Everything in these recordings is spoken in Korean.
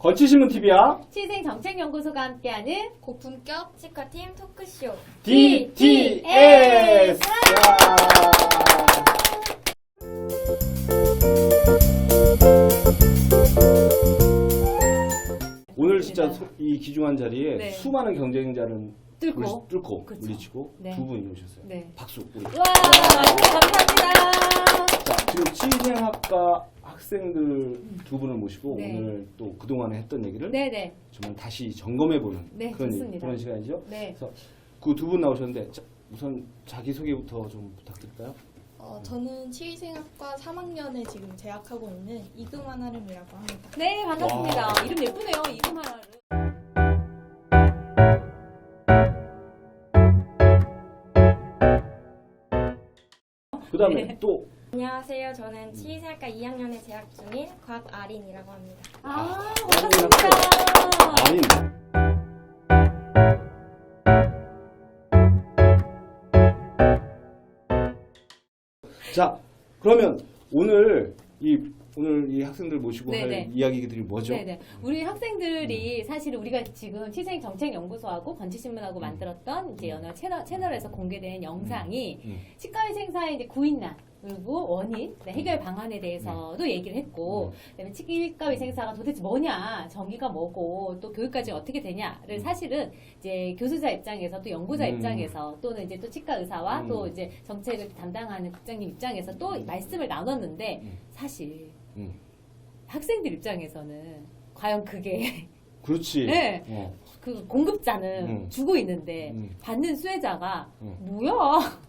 건치신문 TV야. 치생정책연구소가 함께하는 고품격 치과팀 토크쇼 DTS. 오늘 진짜 이 귀중한 자리에 네. 수많은 경쟁자를 뚫고 그쵸. 물리치고 네. 두 분이 오셨어요. 네. 박수. 우리. 와, 감사합니다. 자, 지금 치생학과 학생들 두 분을 모시고 네. 오늘 또 그동안에 했던 얘기를 네네. 정말 다시 점검해보는 네, 그런 좋습니다. 시간이죠. 네. 그래서 그 두 분 나오셨는데 자, 우선 자기소개부터 좀 부탁드릴까요? 저는 치의생학과 3학년에 지금 재학하고 있는 이금환 하름이라고 합니다. 네, 반갑습니다. 와. 이름 예쁘네요. 이금하라를. 그 다음에 네. 또 안녕하세요. 저는 치의생학과 2학년에 재학 중인 곽아린이라고 합니다. 아, 반갑습니다. 아닌 자 그러면 오늘 이 학생들 모시고 네네. 할 이야기들이 뭐죠? 네네. 우리 학생들이 사실 우리가 지금 치생정책연구소하고 건치신문하고 만들었던 이제 여러 채널에서 공개된 영상이 치과의생사의 이제 구인난 그리고 원인, 해결 방안에 대해서도 얘기를 했고, 그다음에 치과의생사가 도대체 뭐냐, 정의가 뭐고, 또 교육까지 어떻게 되냐를 사실은 이제 교수자 입장에서 또 연구자 입장에서 또는 이제 또 치과 의사와 또 이제 정책을 담당하는 국장님 입장에서 또 말씀을 나눴는데 사실 학생들 입장에서는 과연 그게 그렇지. 네. 어. 그 공급자는 주고 있는데 받는 수혜자가 뭐야?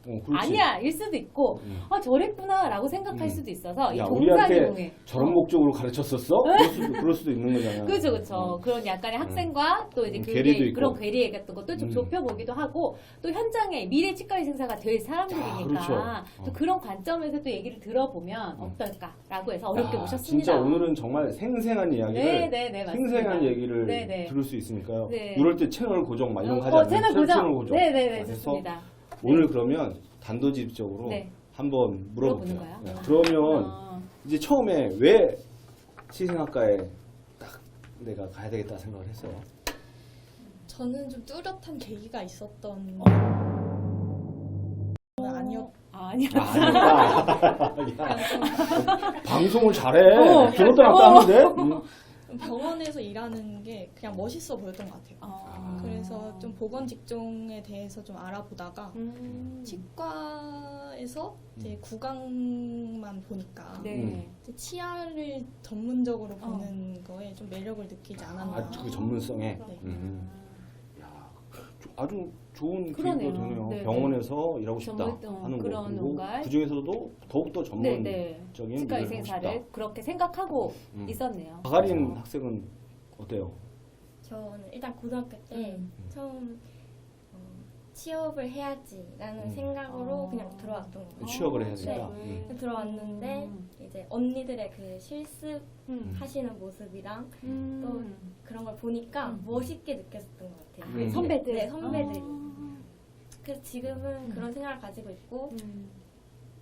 그렇지. 아니야 일 수도 있고 아 저랬구나 라고 생각할 수도 있어서 이 동상이동에 우리한테 저런 목적으로 가르쳤었어? 그럴 수도 있는 거잖아. 그렇죠, 그렇죠. 그런 약간의 학생과 또 이제 괴리도 교육의 있고. 그런 괴리 같은 것도 좀 좁혀보기도 하고 또 현장에 미래 치과의생사가 될 사람들이니까 그렇죠. 또 그런 관점에서 또 얘기를 들어보면 어떨까라고 해서 어렵게 모셨습니다. 진짜 오늘은 정말 생생한 이야기를 네, 맞습니다. 생생한 얘기를 네. 들을 수 있으니까요. 네. 이럴 때 채널 고정 막 이런 거 하지 않나요? 채널 고정. 채널 고정. 네네네, 그래서 좋습니다. 오늘 그러면 단도직입적으로 네. 한번 물어볼게요. 물어보는 거야? 네. 그러면 이제 처음에 왜 치생학과에 딱 내가 가야 되겠다 생각을 했어요? 저는 좀 뚜렷한 계기가 있었던 아니었. 아니요. 아니다. 방송을 잘해. 들었다 놨다 하는데? 병원에서 일하는 게 그냥 멋있어 보였던 것 같아요. 그래서 좀 보건 직종에 대해서 좀 알아보다가 치과에서 이제 구강만 보니까 네. 이제 치아를 전문적으로 보는 거에 좀 매력을 느끼지 않았나. 그 전문성에. 네. 야, 아주 좋은 그러네요. 계기가 되네요. 네, 병원에서 일하고 싶다 전문, 하는 거. 그런 그리고 뭔가 그 중에서도 더욱더 전문적인 일을 하고 치과의생사를 싶다. 그렇게 생각하고 있었네요. 박아린 학생은 어때요? 저는 일단 고등학교 때 처음 취업을 해야지라는 생각으로 그냥 들어왔던 거예요. 취업을 해야 네. 된다. 들어왔는데 이제 언니들의 그 실습 하시는 모습이랑 또 그런 걸 보니까 멋있게 느꼈었던 것 같아요. 선배들. 네, 선배들이. 그래서 지금은 그런 생각을 가지고 있고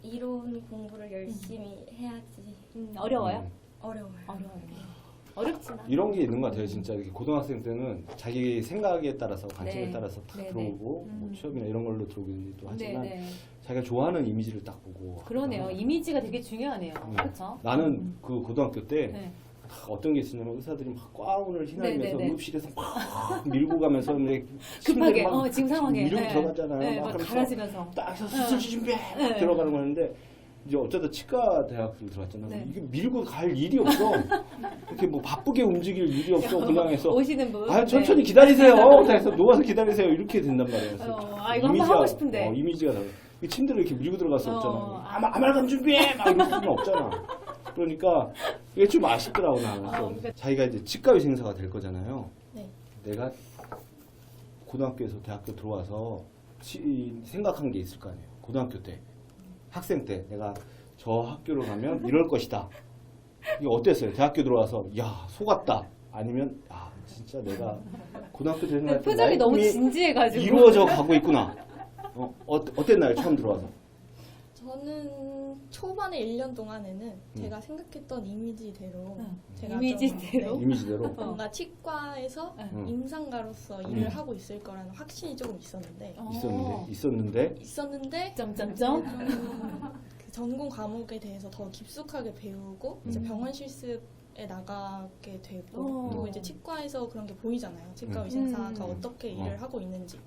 이론 공부를 열심히 해야지. 어려워요? 어려워요. 어렵지만. 이런 게 있는 것 같아요. 진짜 이렇게 고등학생 때는 자기 생각에 따라서 관심에 네. 따라서 딱 네, 들어오고 뭐 취업이나 이런 걸로 들어오기도 하지만 네. 자기가 좋아하는 이미지를 딱 보고 그러네요. 이미지가 되게 중요하네요. 그렇죠? 나는 그 고등학교 때 네. 어떤 게 있었냐면 의사들이 막 가운을 휘날리면서 네. 응급실에서 막 밀고 가면서 근데 급하게 침대에 막 지금 상황에 밀고 들어가잖아요. 네, 막 막 그러면서 갈아지면서. 딱 해서 수술 준비해 막 들어가는 거였는데 이제 어쩌다 치과 대학을 들어갔잖아. 네. 이게 밀고 갈 일이 없어. 이렇게 뭐 바쁘게 움직일 일이 없어. 그냥 해서 오시는 분. 아 천천히 기다리세요. 그래서 누워서 기다리세요. 이렇게 된단 말이에요. 그래서 이거 한번 하고 싶은데. 이미지가 달라. 이 침대를 이렇게 밀고 들어갈 수 없잖아. 아. 아말감 준비해 막 이럴 수는 없잖아. 그러니까 이게 좀 아쉽더라고 나는. 그러니까. 자기가 이제 치과의생사가 될 거잖아요. 네. 내가 고등학교에서 대학교 들어와서 생각한 게 있을 거 아니에요. 고등학교 때 학생 때 내가 저 학교로 가면 이럴 것이다. 이게 어땠어요? 대학교 들어와서 야 속았다. 아니면 아 진짜 내가 고등학교 되는 날 표정이 너무 진지해가지고. 이루어져 가고 있구나. 어땠나요? 처음 들어와서? 저는 초반에 1년 동안에는 제가 생각했던 이미지대로 제가 이미지대로? 좀, 이미지대로. 뭔가 치과에서 임상가로서 일을 하고 있을 거라는 확신이 조금 있었는데 있었는데 점점점. 그 전공 과목에 대해서 더 깊숙하게 배우고 이제 병원 실습에 나가게 되고 또 이제 치과에서 그런 게 보이잖아요. 치과 의생사가 어떻게 일을 하고 있는지.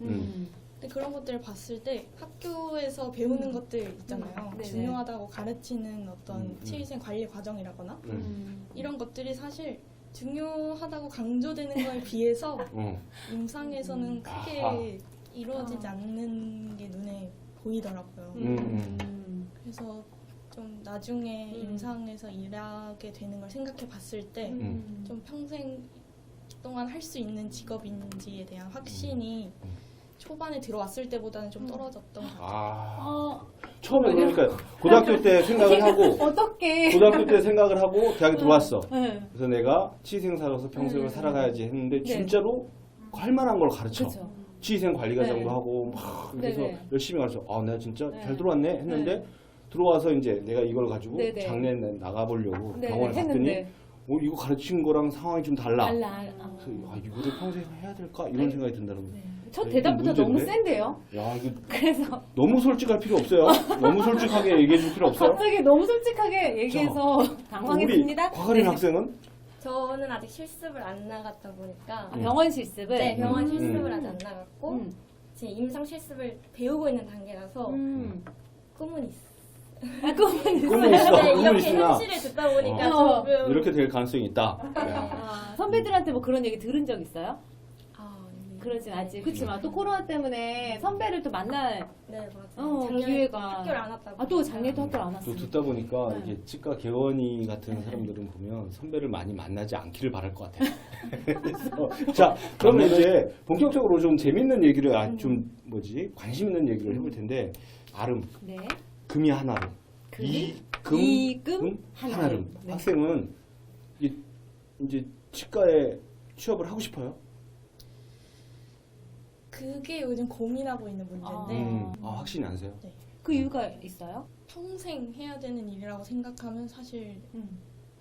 근데 그런 것들을 봤을 때 학교에서 배우는 것들 있잖아요. 네네. 중요하다고 가르치는 어떤 치의생 관리 과정이라거나 이런 것들이 사실 중요하다고 강조되는 거에 비해서 임상에서는 크게 아하. 이루어지지 않는 게 눈에 보이더라고요. 그래서 좀 나중에 임상에서 일하게 되는 걸 생각해 봤을 때 좀 평생 동안 할 수 있는 직업인지에 대한 확신이 초반에 들어왔을 때보다는 좀 떨어졌던 것 같아요. 처음에 그러니까 고등학교 때 생각을 하고 어떻게? 고등학교 때 생각을 하고 대학에 들어왔어. 네. 그래서 내가 치의생사로서 평생을 살아가야지 했는데 진짜로 할 만한 걸 가르쳐. 그렇죠. 치의생 관리과정도 네. 하고 막 그래서 네네. 열심히 가르쳐. 내가 진짜 네. 잘 들어왔네 했는데 들어와서 이제 내가 이걸 가지고 네네. 장례에 나가보려고 네네. 병원에 갔더니 했는데. 이거 가르친 거랑 상황이 좀 달라. 달라. 그래서 이거를 평생 해야 될까 이런 생각이 든다는 거예요. 첫 이게 대답부터 너무 문제인데? 센데요. 야 이거 그래서 너무 솔직할 필요 없어요. 너무 솔직하게 얘기해 줄 필요 없어요. 갑자기 너무 솔직하게 얘기해서 당황했습니다. 우리 과가린 네. 학생은 저는 아직 실습을 안 나갔다 보니까 병원 실습을. 네, 병원 실습을 아직 안 나갔고 음. 지금 임상 실습을 배우고 있는 단계라서 꿈은 있어요. 꿈은 있어. 네, 꿈은 이렇게 있으나 현실을 듣다 보니까 어. 조금 이렇게 될 가능성이 있다. 야. 선배들한테 뭐 그런 얘기 들은 적 있어요? 네. 그러진 않지. 그렇지만 또 코로나 때문에 선배를 또 만날 네, 맞아요. 작년에 기회가. 학교를 안 왔다고. 또 작년에도 학교를 안 또 왔어요. 듣다 보니까 네. 이게 치과 개원이 같은 사람들은 보면 선배를 많이 만나지 않기를 바랄 것 같아요. 그래서 자, 그러면 이제 본격적으로 좀 재밌는 얘기를 좀 관심 있는 얘기를 해볼 텐데 아름 네. 금이 하나름 이금 하나름 하나름. 네. 학생은 이제 치과에 취업을 하고 싶어요? 그게 요즘 고민하고 있는 문제인데 확신이 안 세요? 그 이유가 있어요? 평생 해야 되는 일이라고 생각하면 사실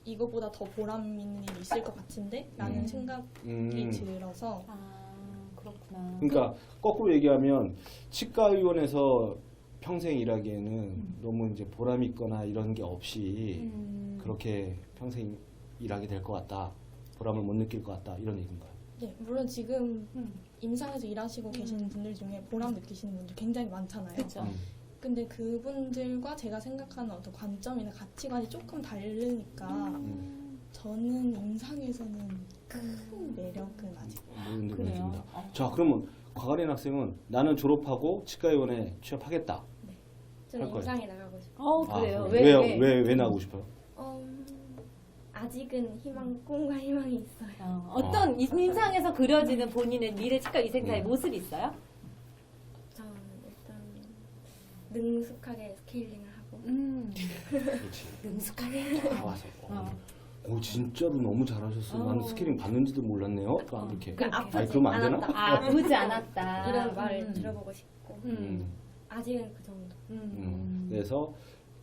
이거보다 더 보람 있는 일이 있을 것 같은데 라는 생각이 들어서 그렇구나. 그러니까 거꾸로 얘기하면 치과의원에서 평생 일하기에는 너무 이제 보람 있거나 이런 게 없이 그렇게 평생 일하게 될 것 같다. 보람을 못 느낄 것 같다. 이런 얘기인가요? 네, 물론 지금 임상에서 일하시고 계시는 분들 중에 보람 느끼시는 분들 굉장히 많잖아요. 그렇죠. 근데 그분들과 제가 생각하는 어떤 관점이나 가치관이 조금 다르니까 저는 임상에서는 큰 매력은 아직 모르는 그래요? 느낌이다. 자, 그러면 과가린 학생은 나는 졸업하고 치과의원에 취업하겠다. 저는 할 거예요. 임상에 나가고 싶어요. 그래요. 왜 나가고 싶어요? 아직은 꿈과 희망이 있어요. 어떤 인상에서 그려지는 본인의 미래 치과 위생사의 모습이 있어요? 저는 일단 능숙하게 스케일링을 하고 그렇지. 능숙하게. 다 와서. 진짜로 너무 잘하셨어요. 나는 스케일링 받는지도 몰랐네요. 이렇게. 아프지 그러면 안 되나? 않았다. 아프지 않았다. 이런 말을 들어보고 싶고 아직은 그 정도. 그래서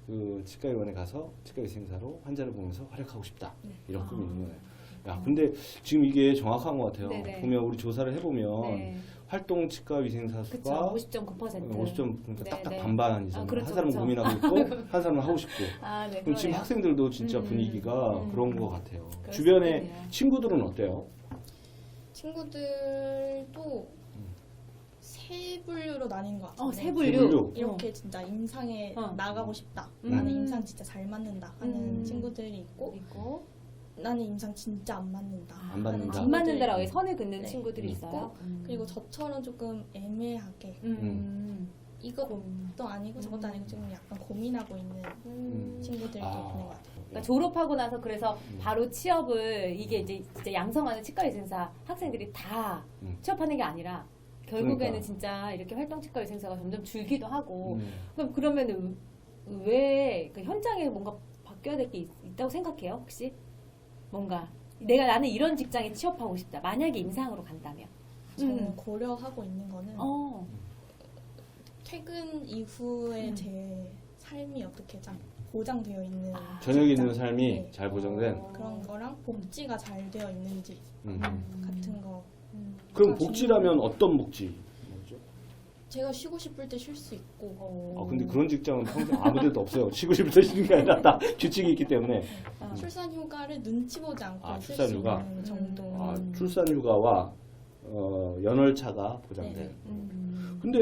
그 치과의원에 가서 치과위생사로 환자를 보면서 활약하고 싶다. 이런 꿈이 있는 거예요. 야, 근데 지금 이게 정확한 것 같아요. 네네. 보면 우리 조사를 해보면 네. 활동 치과위생사 그쵸. 수가 50.9%. 50점 그러니까 딱딱 네네. 반반이잖아요. 그렇죠, 한 사람은 그렇죠. 고민하고 있고 한 사람은 하고 싶고. 네, 그럼 지금 그러네요. 학생들도 진짜 분위기가 그런 것 같아요. 그럴 주변에 수 있겠네요. 친구들은 어때요? 친구들도 세 분류로 나뉜 것 같은데 세 분류. 세 분류? 이렇게 진짜 임상에 나가고 싶다. 음. 나는 임상 진짜 잘 맞는다 하는 친구들이 있고 있고 나는 임상 진짜 안 맞는다. 안 맞는다. 안 맞는다라고 선을 긋는 네. 친구들이 있어요. 그리고 저처럼 조금 애매하게 이것도 아니고 저것도 아니고 좀 약간 고민하고 있는 친구들도 있는 것 같아요. 그러니까 졸업하고 나서 그래서 바로 취업을 이게 이제 진짜 양성하는 치과위생사 학생들이 다 취업하는 게 아니라 결국에는 그러니까. 진짜 이렇게 활동 치과위생사가 점점 줄기도 하고 그럼 그러면은 왜 그 현장에 뭔가 바뀌어야 될 게 있다고 생각해요? 혹시 뭔가 나는 이런 직장에 취업하고 싶다. 만약에 임상으로 간다면 저는 고려하고 있는 거는 어. 퇴근 이후에 제 삶이 어떻게 잘 보장되어 있는 저녁에 직장, 있는 삶이 네, 잘 보장된. 그런 거랑 복지가 잘 되어 있는지 같은 거. 그럼 복지라면 어떤 복지? 뭐죠? 제가 쉬고 싶을 때 쉴 수 있고 근데 그런 직장은 평생 아무데도 없어요. 쉬고 싶을 때 쉬는 게 아니라 다 규칙이 있기 때문에. 출산 휴가를 눈치 보지 않고 아, 쓸 출산 수 휴가? 있는 정도. 출산 휴가와 연월차가 보장된. 네. 근데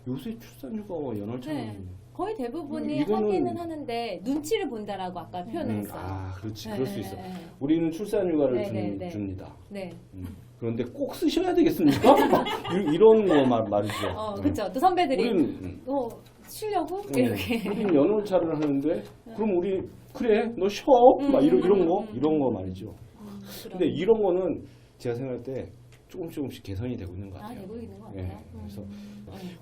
요새 출산 휴가와 연월차는 네. 거의 대부분이 이거는- 하기는 하는데 눈치를 본다라고 아까 표현을 했어요. 그렇지. 네, 그럴 수 네, 있어. 네. 우리는 출산 휴가를 네, 네, 네. 줍니다. 네. 그런데 꼭 쓰셔야 되겠습니까? 막 이런 거 말이죠. 그렇죠. 또 선배들이 우리는 쉬려고 이렇게. 우린 연월차를 하는데 그럼 우리 그래 너 쉬어 막 이런 거 말이죠. 근데 이런 거는 제가 생각할 때 조금씩 개선이 되고 있는 것 같아요. 되고 있는 것 예, 같아요. 그래서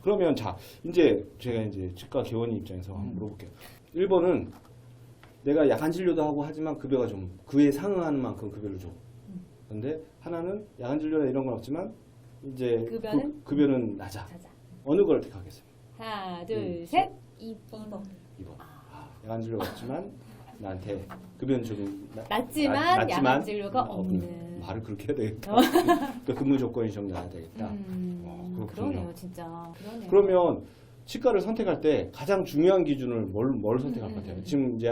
그러면 자 이제 제가 이제 치과 개원의 입장에서 한번 물어볼게요. 1번은 내가 야간 진료도 하고 하지만 급여가 좀 그에 상응하는 만큼 급여를 줘. 근데 하나는 야간 진료나 이런 건 없지만 이제 급여는? 급여는 낮아. 자자. 어느 걸 택하겠습니까? 하나, 둘, 셋. 2번. 2번. 야간 진료가 없지만 나한테 급여는 좀 낮지만 야간 진료가 어, 없는. 말을 그렇게 해야 되겠다. 그 근무 조건이 좀 나야 되겠다. 그렇군요. 그러네요, 진짜. 그러네요. 그러면 치과를 선택할 때 가장 중요한 기준을 뭘 선택할 것 같아요? 지금 이제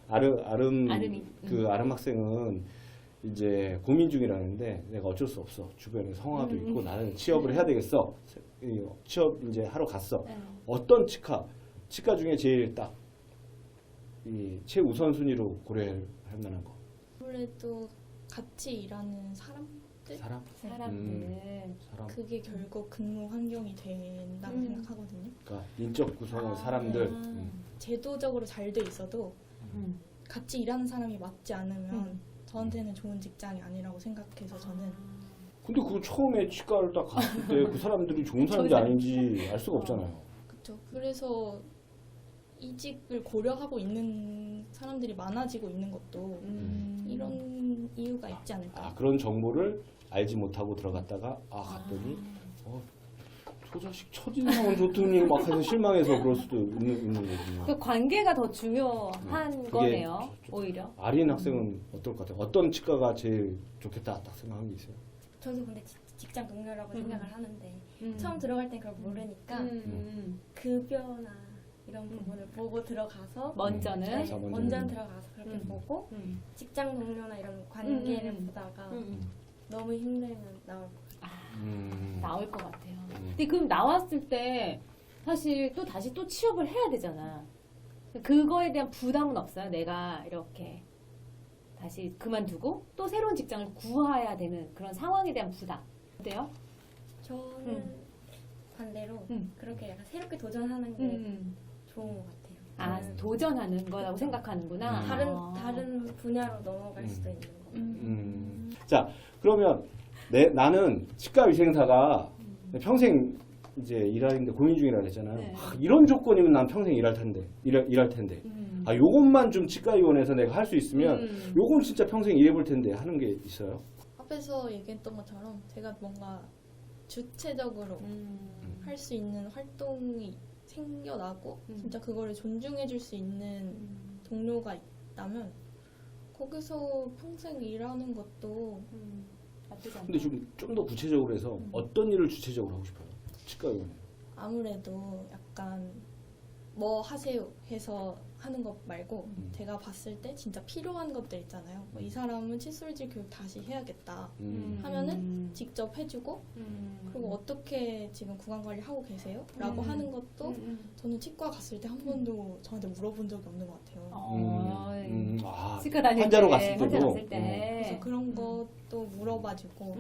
아름이. 그 아름 학생은 이제 고민 중이라는데 내가 어쩔 수 없어. 주변에 성화도 있고 나는 취업을 해야 되겠어. 취업 이제 하러 갔어. 어떤 치과 중에 제일 딱 이 최우선 순위로 고려할 만한 거. 아무래도 같이 일하는 사람들? 사람들. 사람. 그게 결국 근무 환경이 된다고 생각하거든요. 그러니까 인적 구성의 사람들. 제도적으로 잘 돼 있어도 음. 같이 일하는 사람이 맞지 않으면 저한테는 좋은 직장이 아니라고 생각해서 저는 근데 그 처음에 치과를 딱 갔을 때 그 사람들이 좋은 사람인지 아닌지 알 수가 없잖아요. 그렇죠. 그래서 이직을 고려하고 있는 사람들이 많아지고 있는 것도 이런 이유가 있지 않을까. 그런 정보를 알지 못하고 들어갔다가 갔더니 저 자식 첫인상은 좋더니 막 해서 실망해서 그럴 수도 있는 거군요. 그 관계가 더 중요한 그게 거네요. 오히려. 아린 학생은 어떨 것 같아요? 어떤 치과가 제일 좋겠다 딱 생각한 게 있어요? 저도 근데 직장 동료라고 생각을 하는데 처음 들어갈 땐 그걸 모르니까 급여나 이런 부분을 보고 들어가서 먼저는. 가서 먼저 들어가서 그렇게 보고 직장 동료나 이런 관계를 보다가 너무 힘들면 나올 것 같아요. 나올 것 같아요. 근데 그럼 나왔을 때 사실 또 다시 또 취업을 해야 되잖아. 그거에 대한 부담은 없어요. 내가 이렇게 다시 그만두고 또 새로운 직장을 구해야 되는 그런 상황에 대한 부담. 어때요? 저는 반대로 그렇게 약간 새롭게 도전하는 게 좋은 것 같아요. 저는 도전하는 거라고 생각하는구나. 다른 분야로 넘어갈 수도 있는 거. 자, 그러면 나는 치과 위생사가 평생 이제 일하는데 고민 중이라 그랬잖아요. 네. 이런 조건이면 난 평생 일할 텐데. 요것만 좀 치과의원에서 내가 할 수 있으면 요건 진짜 평생 일해볼 텐데 하는 게 있어요. 앞에서 얘기했던 것처럼 제가 뭔가 주체적으로 할 수 있는 활동이 생겨나고 진짜 그거를 존중해 줄 수 있는 동료가 있다면 거기서 평생 일하는 것도 나쁘지 않다. 근데 좀 더 구체적으로 해서 어떤 일을 주체적으로 하고 싶어요? 치과의원에. 아무래도 약간 뭐 하세요 해서 하는 것 말고 제가 봤을 때 진짜 필요한 것들 있잖아요. 이 사람은 칫솔질 교육 다시 해야겠다 하면은 직접 해주고 그리고 어떻게 지금 구강 관리 하고 계세요? 라고 하는 것도 저는 치과 갔을 때 한 번도 저한테 물어본 적이 없는 것 같아요. 치과 다닐 환자로 때, 갔을 때도. 그래서 그런 것도 물어봐주고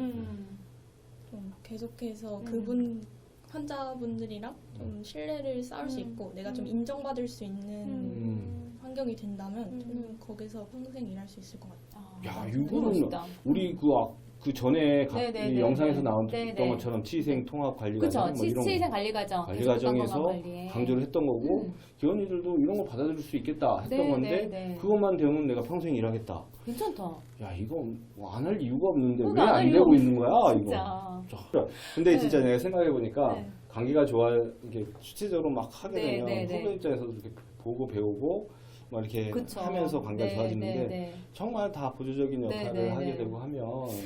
좀 계속해서 그분 환자분들이랑 좀 신뢰를 쌓을 수 있고 내가 좀 인정받을 수 있는 환경이 된다면 저는 거기서 평생 일할 수 있을 것 같아요. 야, 너무 이거는 멋있다. 우리 그 전에 네네네. 영상에서 나온 네네. 것처럼 치위생 통합 관리 그렇죠. 과정 뭐 이런 치위생 관리 과정. 관리 과정에서 건강관리에. 강조를 했던 거고 기원이들도 이런 거 받아들일 수 있겠다 했던 네, 건데 네, 네. 그것만 되면 내가 평생 일하겠다. 괜찮다. 야 이거 안 할 이유가 없는데 그건 왜 안할 안 이유가 되고 있는 거야 진짜. 이거. 근데 진짜 내가 생각해 보니까 네. 관계가 좋아 이게 수치적으로 막 하게 네, 되면 네, 네. 후배 입장에서도 이렇게 보고 배우고 뭐 이렇게 그쵸. 하면서 관계가 네, 좋아지는데 네, 네. 정말 다 보조적인 역할을 네, 네, 하게 네. 되고 하면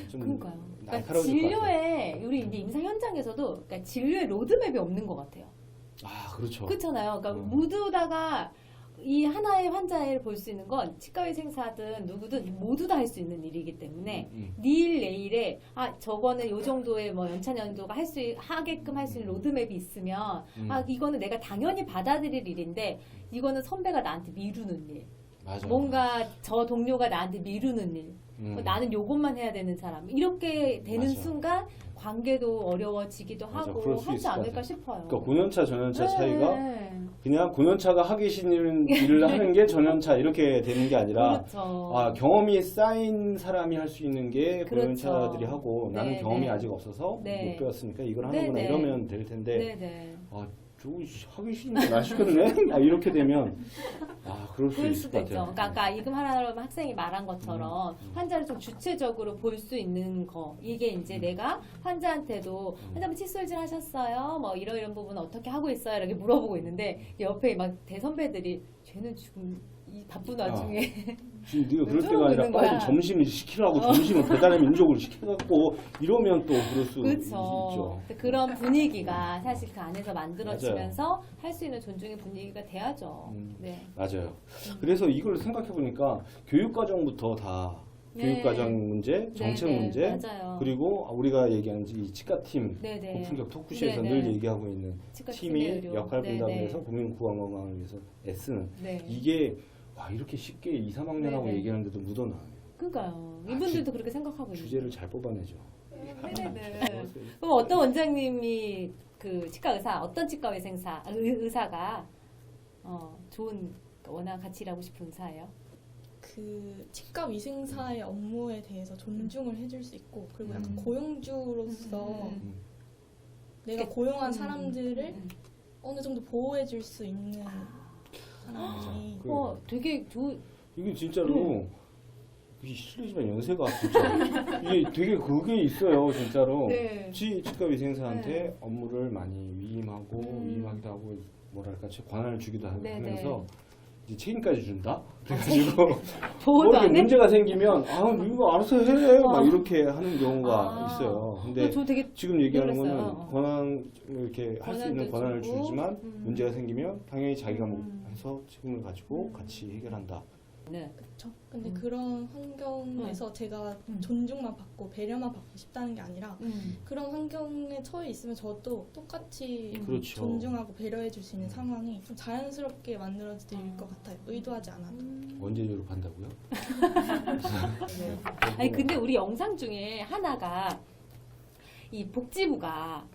좀 그러니까요. 그러니까 날카로워질 것 같아요. 진료에 우리 이제 임상 현장에서도 그러니까 진료의 로드맵이 없는 것 같아요. 아, 그렇죠. 그렇잖아요. 그러니까 음. 모두다가 이 하나의 환자를 볼 수 있는 건 치과의생사든 누구든 모두 다 할 수 있는 일이기 때문에 내일 내일에 저거는 요 정도의 뭐 연차연도가 하게끔 할 수 있는 로드맵이 있으면 이거는 내가 당연히 받아들일 일인데 이거는 선배가 나한테 미루는 일. 맞아. 뭔가 저 동료가 나한테 미루는 일. 나는 요것만 해야 되는 사람. 이렇게 되는 맞아. 순간 관계도 어려워지기도 맞아. 하고 그럴 수 하지 있을 것 않을까 같아요. 싶어요. 그러니까 고년차, 전년차 네. 차이가 그냥 고년차가 하기 싫은 일을 하는 게 전년차 이렇게 되는 게 아니라 그렇죠. 경험이 쌓인 사람이 할 수 있는 게 그렇죠. 고년차들이 하고 나는 네, 경험이 네. 아직 없어서 네. 못 배웠으니까 이걸 네, 하는구나 네. 이러면 될 텐데 네네. 저거 하기 싫은데 나 시켰네? 이렇게 되면 그럴 수 그럴 있을 수도 것 있죠. 같아요. 그러니까 아까 이금 하라면 학생이 말한 것처럼 환자를 좀 주체적으로 볼 수 있는 거. 이게 이제 내가 환자한테도 환자분 칫솔질 하셨어요? 뭐 이런 부분 어떻게 하고 있어요? 이렇게 물어보고 있는데 옆에 막 대선배들이 쟤는 지금 이 바쁜 와중에 지금 네가 왜 그럴 때가 저러고 아니라 있는 거야? 빨리 점심을 시키라고 점심을 배달의 민족으로 시켜갖고 이러면 또 그럴 수 그렇죠. 있죠. 그런 분위기가 사실 그 안에서 만들어지면서 할 수 있는 존중의 분위기가 돼야죠. 네. 맞아요. 그래서 이걸 생각해 보니까 교육과정부터 다 네. 교육과정 문제, 정책 네, 네, 문제, 맞아요. 그리고 우리가 얘기하는 이 치과팀, 네, 네. 고품격 토크쇼에서 네, 늘 네. 얘기하고 있는 치과팀의 팀이 의료. 역할 네, 분담을 네. 해서 국민 구강건강을 위해서 애쓰는 네. 이게 이렇게 쉽게 2, 3학년하고 네, 네. 얘기하는데도 묻어나요. 그러니까요. 이분들도 그렇게 생각하고 있는 주제를 잘 뽑아내죠. 네네. 그럼 어떤 원장님이 그 치과 의사, 어떤 치과 의사가 좋은 원활 같이 일하고 싶은 의사예요? 그 치과 위생사의 업무에 대해서 존중을 해줄 수 있고 그리고 약간 고용주로서 내가 고용한 사람들을 어느 정도 보호해줄 수 있는 사람이 되게 이게 진짜로 이게 실례지만 연세가 진짜 이게 되게 그게 있어요 진짜로. 네. 치과 위생사한테 업무를 많이 위임하기도 하고 뭐랄까 권한을 주기도 네, 하면서 이제 책임까지 준다. 그래가지고 보호도 뭐 이렇게 안 해? 문제가 생기면 이거 알아서 해 막 이렇게 하는 경우가 있어요. 근데 저 되게 지금 얘기하는 놀랐어요. 거는 권한 이렇게 할 수 있는 권한도 권한을 주고, 주지만 문제가 생기면 당연히 자기가 해서 책임을 가지고 같이 해결한다. 네. 그렇죠. 근데 그런 환경에서 제가 존중만 받고 배려만 받고 싶다는 게 아니라 그런 환경에 처해 있으면 저도 똑같이 그렇죠. 존중하고 배려해 줄 수 있는 상황이 좀 자연스럽게 만들어질 것 같아요. 의도하지 않아도. 언제 졸업한다고요? 아니 근데 우리 영상 중에 하나가 이 복지부가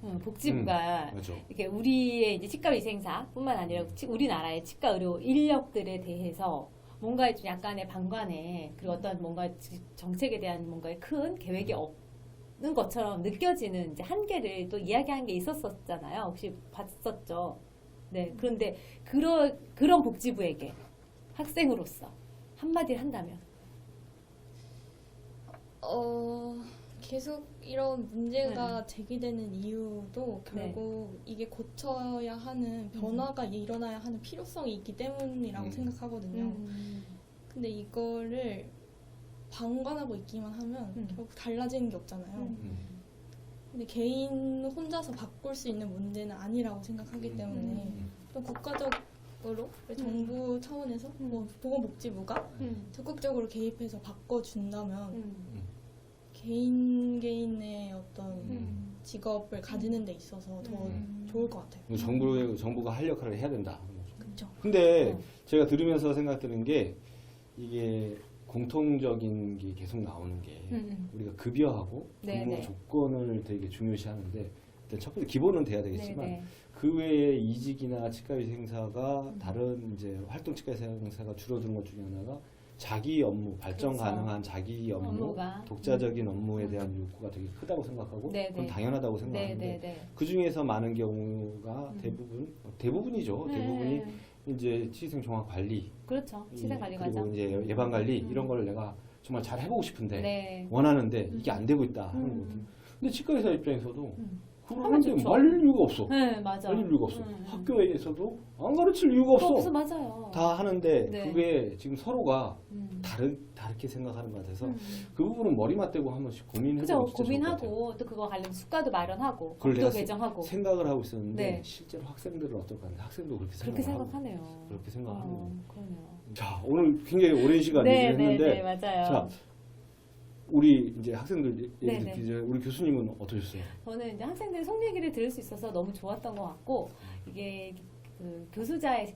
맞아. 이렇게 우리의 이제 치과 위생사뿐만 아니라 우리나라의 치과 의료 인력들에 대해서 뭔가 좀 약간의 방관에 그리고 어떤 뭔가 정책에 대한 뭔가의 큰 계획이 없는 것처럼 느껴지는 이제 한계를 또 이야기한 게 있었었잖아요. 혹시 봤었죠? 네. 그런데 그런 복지부에게 학생으로서 한마디를 한다면 계속 이런 문제가 제기되는 이유도 네. 결국 이게 고쳐야 하는 변화가 일어나야 하는 필요성이 있기 때문이라고 생각하거든요. 근데 이거를 방관하고 있기만 하면 결국 달라지는 게 없잖아요. 근데 개인 혼자서 바꿀 수 있는 문제는 아니라고 생각하기 때문에 또 국가적으로 정부 차원에서 뭐 보건복지부가 적극적으로 개입해서 바꿔준다면 개인의 어떤 직업을 가지는 데 있어서 더 좋을 것 같아요. 정부가 할 역할을 해야 된다. 그렇죠. 근데 제가 들으면서 생각드는 게 이게 공통적인 게 계속 나오는 게 우리가 급여하고 근무 네네. 조건을 되게 중요시하는데 일단 첫 번째 기본은 돼야 되겠지만 네네. 그 외에 이직이나 치과위생사가 다른 이제 활동 치과위생사가 줄어드는 것 중에 하나가 자기 업무, 발전 그렇죠. 가능한 자기 업무, 업무가. 독자적인 업무에 대한 욕구가 되게 크다고 생각하고 네네. 그건 당연하다고 생각하는데 네네네. 그 중에서 많은 경우가 대부분이죠. 네. 대부분이 이제 치생 종합 관리, 그렇죠. 치사 관리 그리고 과정. 이제 예방 관리 이런 걸 내가 정말 잘 해보고 싶은데 네. 원하는데 이게 안 되고 있다 하는 거거든요. 근데 치과 의사 입장에서도 그걸 하면 하는데 좋죠. 말릴 이유가 없어. 네, 맞아. 말릴 이유가 없어. 학교에서도 안 가르칠 이유가 없어. 없어, 맞아요. 다 하는데 네. 그게 지금 서로가 음. 다르게 생각하는 것 같아서 음. 그 부분은 머리 맞대고 한 번씩 고민해보면 그죠, 진짜 좋을 것 같아요. 고민하고 또 그거 관련 수가도 마련하고 그걸 법도 내가 개정하고 생각을 하고 있었는데 네. 실제로 학생들은 어떨까 하는데 학생도 그렇게 그렇게 생각하고 생각하네요. 그렇게 생각하는 그러네요. 자 오늘 굉장히 오랜 시간 네, 얘기를 네, 했는데 네, 맞아요. 자 우리 이제 학생들 얘기 네, 듣기 네. 전에 우리 교수님은 어떠셨어요? 저는 이제 학생들 속 얘기를 들을 수 있어서 너무 좋았던 것 같고 이게 그 교수자의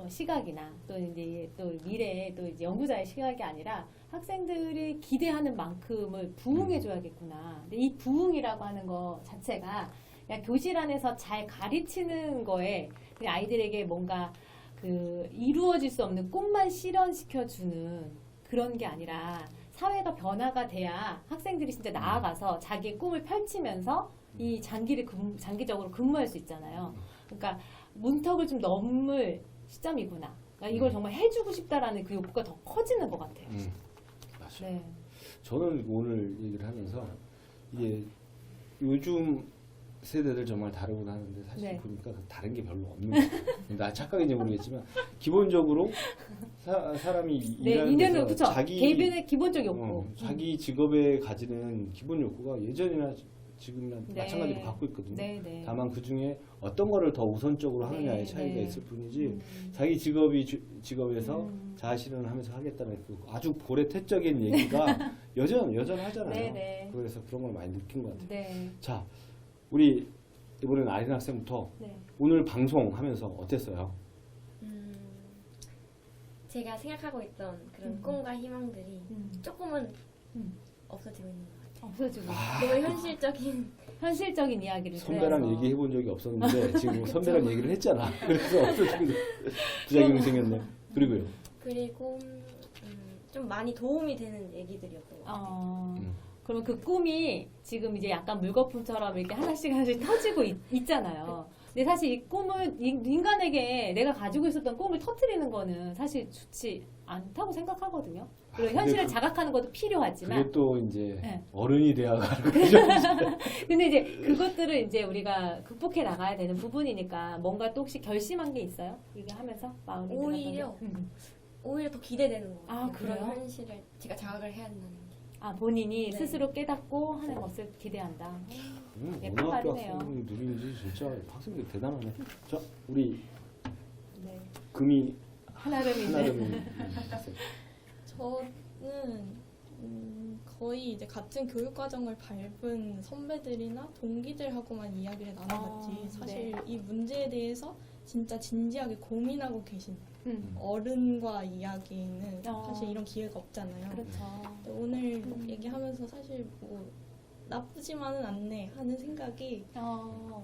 시각이나 또 이제 또 미래의 또 이제 연구자의 시각이 아니라 학생들이 기대하는 만큼을 부응해줘야겠구나. 근데 이 부응이라고 하는 거 자체가 그냥 교실 안에서 잘 가르치는 거에 그냥 아이들에게 뭔가 그 이루어질 수 없는 꿈만 실현시켜주는 그런 게 아니라 사회가 변화가 돼야 학생들이 진짜 나아가서 자기의 꿈을 펼치면서 이 장기적으로 근무할 수 있잖아요. 그러니까 문턱을 좀 넘을 시점이구나. 그러니까 이걸 정말 해주고 싶다라는 그 욕구가 더 커지는 것 같아요. 맞아요. 네. 저는 오늘 얘기를 하면서 이게 요즘 세대들 정말 다르구나 하는데 사실 네. 보니까 다른 게 별로 없는 것 같아요. 나 착각인지 모르겠지만 기본적으로 사람이 네, 일하는 인연은 데서 그쵸. 자기 개인의 기본적 욕구. 자기 직업에 가지는 기본 욕구가 예전이나 지금이나 네. 마찬가지로 갖고 있거든요. 네, 네. 다만 그 중에 어떤 거를 더 우선적으로 하느냐의 네, 차이가 네. 있을 뿐이지 음. 자기 직업에서 자아실현을 하면서 하겠다는 그 아주 고래태적인 얘기가 여전하잖아요. 네, 네. 그래서 그런 걸 많이 느낀 것 같아요. 네. 자, 우리 이번에는 아린 학생부터 네. 오늘 방송하면서 어땠어요? 제가 생각하고 있던 그런 음. 꿈과 희망들이 조금은 음. 없어지고 있는 것 같아요. 없어지고 너무 현실적인 현실적인 이야기를 선배랑 들어서. 얘기해 본 적이 없었는데 지금 선배랑 얘기를 했잖아. 그래서 없어지고 부작용이 생겼네. 그리고요. 그리고 좀 많이 도움이 되는 얘기들이었던 것 같아요. 그러면 그 꿈이 지금 이제 약간 물거품처럼 이렇게 하나씩 터지고 있잖아요. 근데 사실 이 꿈을 인간에게 내가 가지고 있었던 꿈을 터뜨리는 거는 사실 좋지 않다고 생각하거든요. 그리고 근데 현실을 자각하는 것도 필요하지만 그게 또 이제 네. 어른이 되어가는 거죠. 근데 이제 그것들을 이제 우리가 극복해 나가야 되는 부분이니까 뭔가 또 혹시 결심한 게 있어요? 이게 하면서 마음이 오히려 오히려 더 기대되는 것 같아요. 아, 그래요? 그런 현실을 제가 자각을 해야 된다는 게. 아 본인이 네. 스스로 깨닫고 하는 것을 기대한다. 예쁜 어느 학교 말이네요. 학생이 누린지 진짜 학생들 대단하네. 자, 우리 네. 금이 하나름이 하나름 학생. 저는 거의 이제 같은 교육 과정을 밟은 선배들이나 동기들하고만 이야기를 나눠봤지 사실 네. 이 문제에 대해서 진짜 진지하게 고민하고 계신 음. 어른과 이야기는 어. 사실 이런 기회가 없잖아요. 그렇죠. 근데 오늘 얘기하면서 사실 뭐 나쁘지만은 않네 하는 생각이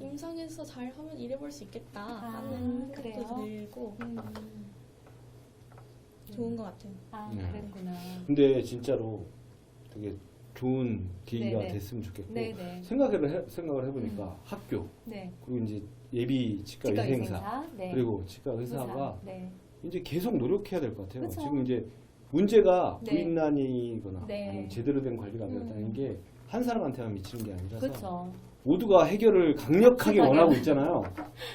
임상에서 잘하면 일해볼 수 있겠다 하는 생각도 그래요? 들고 좋은 것 같아요. 아, 네. 그랬구나. 근데 진짜로 되게 좋은 계기가 네네. 됐으면 좋겠고 네네. 생각을 해보니까 학교 네. 그리고 이제 예비 치과 의생사 네. 그리고 치과 의사가 네. 이제 계속 노력해야 될 것 같아요. 그쵸. 지금 이제 문제가 네. 부인난이거나 네. 아니면 제대로 된 관리가 안 됐다는 게 한 사람한테만 미치는 게 아니라서 그렇죠. 모두가 해결을 강력하게 원하고 있잖아요.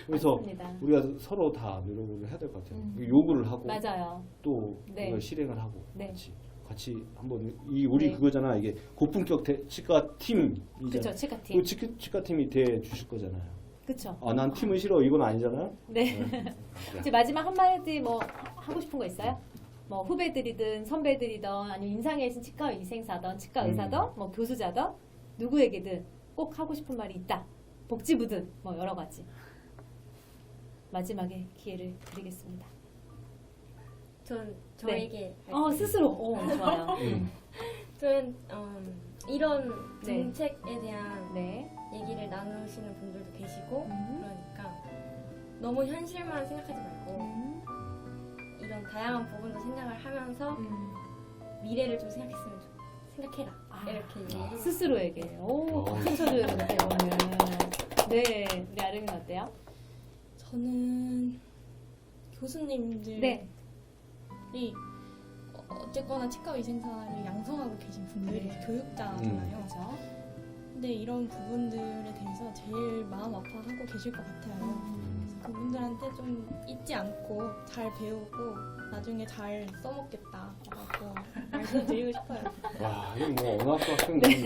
그래서 맞습니다. 우리가 서로 다 노력을 해야 될 것 같아요. 음. 요구를 하고 맞아요. 또 네. 그걸 실행을 하고 네. 같이 한번 우리 네. 그거잖아. 이게 고품격 치과 팀이잖아요. 그렇죠. 치과팀. 그 치과 팀이 돼 주실 거잖아요. 그렇죠. 난 팀은 싫어. 이건 아니잖아요. 네. 이제 마지막 한마디 뭐 하고 싶은 거 있어요? 뭐 후배들이든 선배들이든 아니면 임상에 계신 치과 위생사든 치과 의사든 뭐 교수자든 누구에게든 꼭 하고 싶은 말이 있다. 복지부든 뭐 여러 가지. 마지막에 기회를 드리겠습니다. 전 저에게 스스로. 좋아요. 저는 이런 네. 정책에 대한 네. 얘기를 나누시는 분들도 계시고 그러니까 너무 현실만 생각하지 말고 이런 다양한 부분도 생각을 하면서 미래를 좀 생각해라 이렇게 얘기해요. 스스로에게. 박수 쳐줘요. 이렇게 보면. 네. 우리 아름이는 어때요? 저는 교수님들이 네. 어쨌거나 치과 의생사를 양성하고 계신 분들이 교육자잖아요. 그렇죠. 근데 이런 부분들에 대해서 제일 마음 아파하고 계실 것 같아요. 그래서 그분들한테 좀 잊지 않고 잘 배우고 나중에 잘 써먹겠다라고 말씀드리고 싶어요. 와, 이거 뭐 어느 학교 학생들이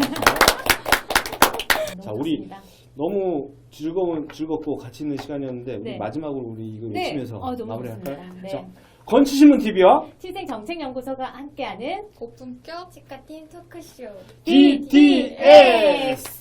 자, 우리 좋습니다. 너무 즐겁고 가치 있는 시간이었는데 우리 네. 마지막으로 우리 이거 네. 외치면서 너무 마무리할까요? 좋습니다. 네. 자, 건치신문 TV와 치생정책연구소가 함께하는 고품격 치과팀 토크쇼 DTS